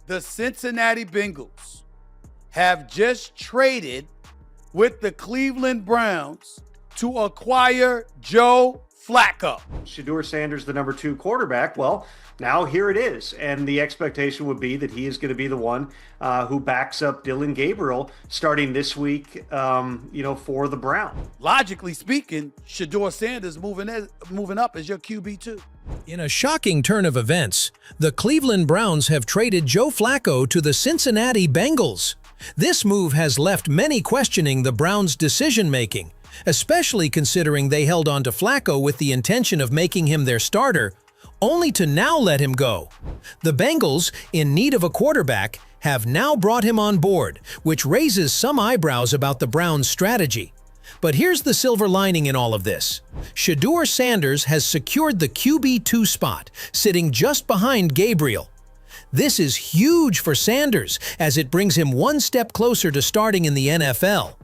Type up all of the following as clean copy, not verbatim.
The Cincinnati Bengals have just traded with the Cleveland Browns to acquire Joe Flacco. Shedeur Sanders, the number 2 quarterback. Well, now here it is. And the expectation would be that he is going to be the one who backs up Dillon Gabriel starting this week, for the Browns. Logically speaking, Shedeur Sanders moving up as your QB2. In a shocking turn of events, the Cleveland Browns have traded Joe Flacco to the Cincinnati Bengals. This move has left many questioning the Browns' decision-making, especially considering they held on to Flacco with the intention of making him their starter, only to now let him go. The Bengals, in need of a quarterback, have now brought him on board, which raises some eyebrows about the Browns' strategy. But here's the silver lining in all of this. Shedeur Sanders has secured the QB2 spot, sitting just behind Gabriel. This is huge for Sanders, as it brings him one step closer to starting in the NFL.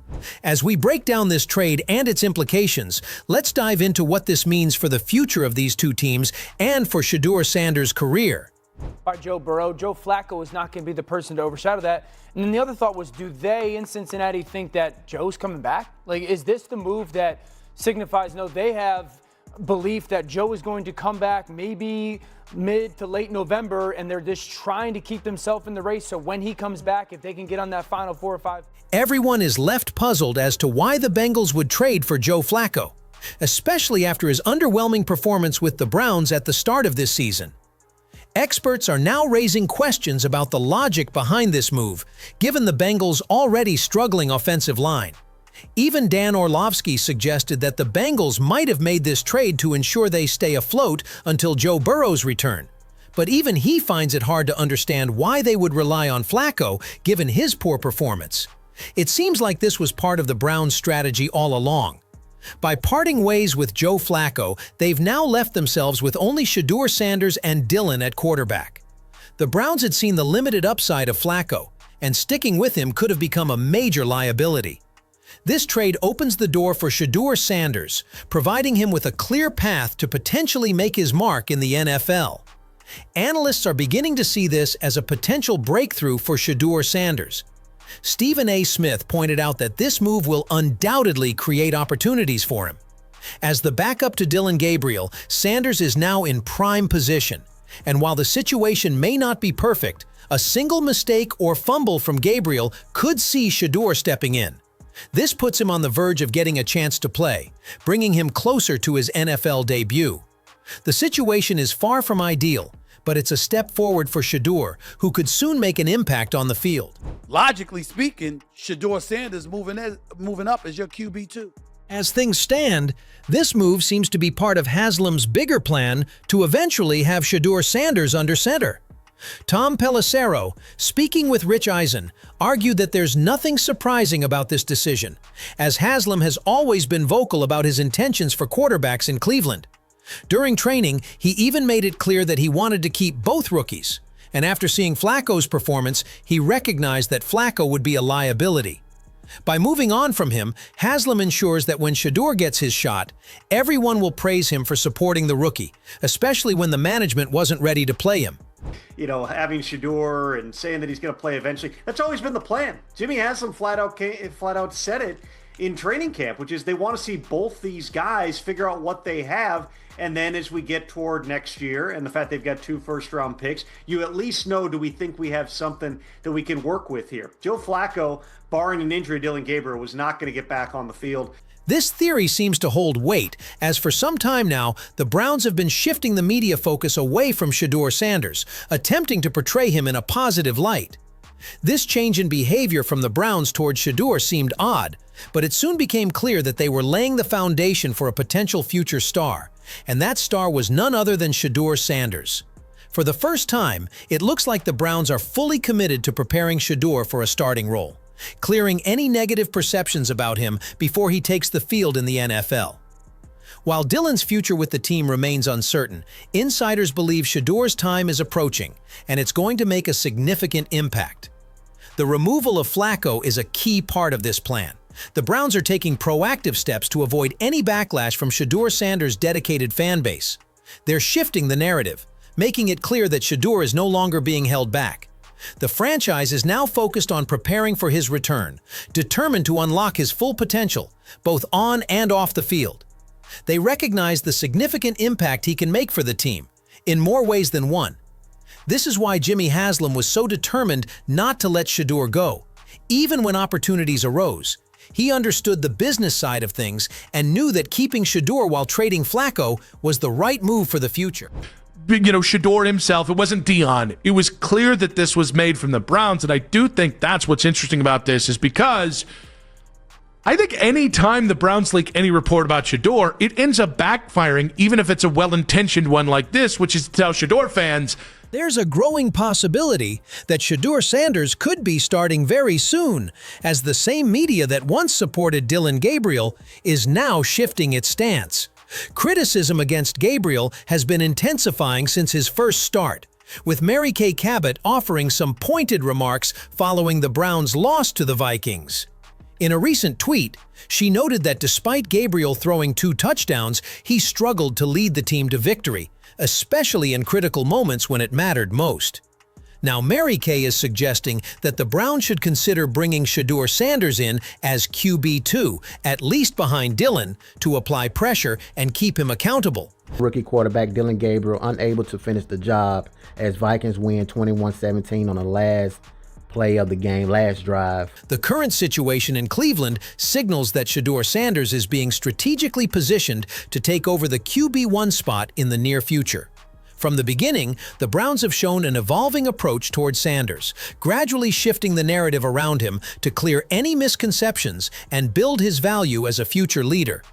As we break down this trade and its implications, let's dive into what this means for the future of these two teams and for Shedeur Sanders' career. All right, Joe Burrow. Joe Flacco is not going to be the person to overshadow that. And then the other thought was, do they in Cincinnati think that Joe's coming back? Like, is this the move that signifies, no, they have belief that Joe is going to come back maybe mid to late November, and they're just trying to keep themselves in the race, so when he comes back, if they can get on that final 4 or 5. Everyone is left puzzled as to why the Bengals would trade for Joe Flacco, especially after his underwhelming performance with the Browns at the start of this season. Experts are now raising questions about the logic behind this move, given the Bengals' already struggling offensive line. Even Dan Orlovsky suggested that the Bengals might have made this trade to ensure they stay afloat until Joe Burrow's return. But even he finds it hard to understand why they would rely on Flacco, given his poor performance. It seems like this was part of the Browns' strategy all along. By parting ways with Joe Flacco, they've now left themselves with only Shedeur Sanders and Dillon at quarterback. The Browns had seen the limited upside of Flacco, and sticking with him could have become a major liability. This trade opens the door for Shedeur Sanders, providing him with a clear path to potentially make his mark in the NFL. Analysts are beginning to see this as a potential breakthrough for Shedeur Sanders. Stephen A. Smith pointed out that this move will undoubtedly create opportunities for him. As the backup to Dillon Gabriel, Sanders is now in prime position, and while the situation may not be perfect, a single mistake or fumble from Gabriel could see Shedeur stepping in. This puts him on the verge of getting a chance to play, bringing him closer to his NFL debut. The situation is far from ideal, but it's a step forward for Shedeur, who could soon make an impact on the field. Logically speaking, Shedeur Sanders moving up as your QB2. As things stand, this move seems to be part of Haslam's bigger plan to eventually have Shedeur Sanders under center. Tom Pelissero, speaking with Rich Eisen, argued that there's nothing surprising about this decision, as Haslam has always been vocal about his intentions for quarterbacks in Cleveland. During training, he even made it clear that he wanted to keep both rookies, and after seeing Flacco's performance, he recognized that Flacco would be a liability. By moving on from him, Haslam ensures that when Shedeur gets his shot, everyone will praise him for supporting the rookie, especially when the management wasn't ready to play him. Having Shedeur and saying that he's going to play eventually, that's always been the plan. Jimmy Haslam flat out said it in training camp, which is they want to see both these guys figure out what they have, and then as we get toward next year and the fact they've got 2 first-round picks, you at least know, do we think we have something that we can work with here? Joe Flacco, barring an injury, Dillon Gabriel was not going to get back on the field. This theory seems to hold weight, as for some time now, the Browns have been shifting the media focus away from Shedeur Sanders, attempting to portray him in a positive light. This change in behavior from the Browns toward Shedeur seemed odd, but it soon became clear that they were laying the foundation for a potential future star, and that star was none other than Shedeur Sanders. For the first time, it looks like the Browns are fully committed to preparing Shedeur for a starting role, clearing any negative perceptions about him before he takes the field in the NFL. While Dillon's future with the team remains uncertain, insiders believe Shedeur's time is approaching, and it's going to make a significant impact. The removal of Flacco is a key part of this plan. The Browns are taking proactive steps to avoid any backlash from Shedeur Sanders' dedicated fan base. They're shifting the narrative, making it clear that Shedeur is no longer being held back. The franchise is now focused on preparing for his return, determined to unlock his full potential, both on and off the field. They recognize the significant impact he can make for the team, in more ways than one. This is why Jimmy Haslam was so determined not to let Shedeur go. Even when opportunities arose, he understood the business side of things and knew that keeping Shedeur while trading Flacco was the right move for the future. Shedeur himself, it wasn't Dion. It was clear that this was made from the Browns, and I do think that's what's interesting about this is because I think any time the Browns leak any report about Shedeur, it ends up backfiring, even if it's a well-intentioned one like this, which is to tell Shedeur fans, there's a growing possibility that Shedeur Sanders could be starting very soon, as the same media that once supported Dillon Gabriel is now shifting its stance. Criticism against Gabriel has been intensifying since his first start, with Mary Kay Cabot offering some pointed remarks following the Browns' loss to the Vikings. In a recent tweet, she noted that despite Gabriel throwing 2 touchdowns, he struggled to lead the team to victory, especially in critical moments when it mattered most. Now, Mary Kay is suggesting that the Browns should consider bringing Shedeur Sanders in as QB2, at least behind Dillon, to apply pressure and keep him accountable. Rookie quarterback Dillon Gabriel unable to finish the job as Vikings win 21-17 on the last play of the game, last drive. The current situation in Cleveland signals that Shedeur Sanders is being strategically positioned to take over the QB1 spot in the near future. From the beginning, the Browns have shown an evolving approach toward Sanders, gradually shifting the narrative around him to clear any misconceptions and build his value as a future leader.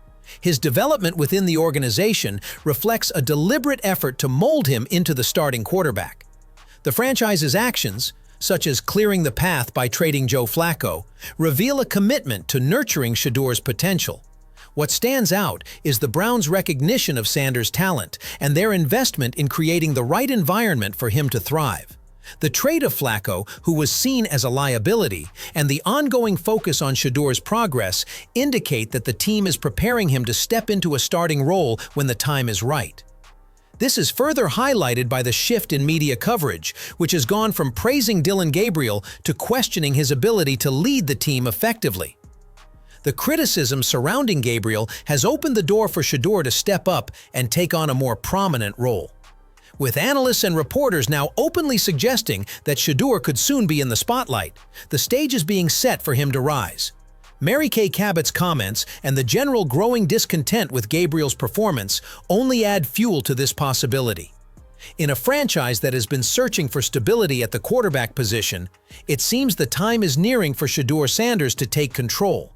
His development within the organization reflects a deliberate effort to mold him into the starting quarterback. The franchise's actions, such as clearing the path by trading Joe Flacco, reveal a commitment to nurturing Shedeur's potential. What stands out is the Browns' recognition of Sanders' talent and their investment in creating the right environment for him to thrive. The trade of Flacco, who was seen as a liability, and the ongoing focus on Shedeur's progress indicate that the team is preparing him to step into a starting role when the time is right. This is further highlighted by the shift in media coverage, which has gone from praising Dillon Gabriel to questioning his ability to lead the team effectively. The criticism surrounding Gabriel has opened the door for Shedeur to step up and take on a more prominent role, with analysts and reporters now openly suggesting that Shedeur could soon be in the spotlight. The stage is being set for him to rise. Mary Kay Cabot's comments and the general growing discontent with Gabriel's performance only add fuel to this possibility. In a franchise that has been searching for stability at the quarterback position, it seems the time is nearing for Shedeur Sanders to take control.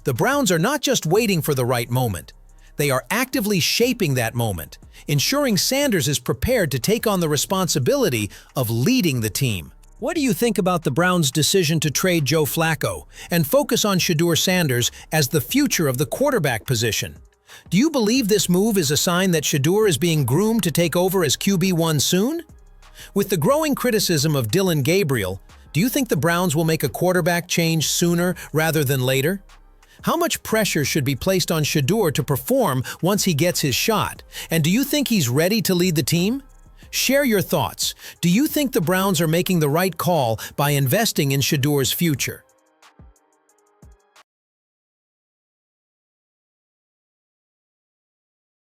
The Browns are not just waiting for the right moment. They are actively shaping that moment, ensuring Sanders is prepared to take on the responsibility of leading the team. What do you think about the Browns' decision to trade Joe Flacco and focus on Shedeur Sanders as the future of the quarterback position? Do you believe this move is a sign that Shedeur is being groomed to take over as QB1 soon? With the growing criticism of Dillon Gabriel, do you think the Browns will make a quarterback change sooner rather than later? How much pressure should be placed on Shedeur to perform once he gets his shot? And do you think he's ready to lead the team? Share your thoughts. Do you think the Browns are making the right call by investing in Shedeur's future?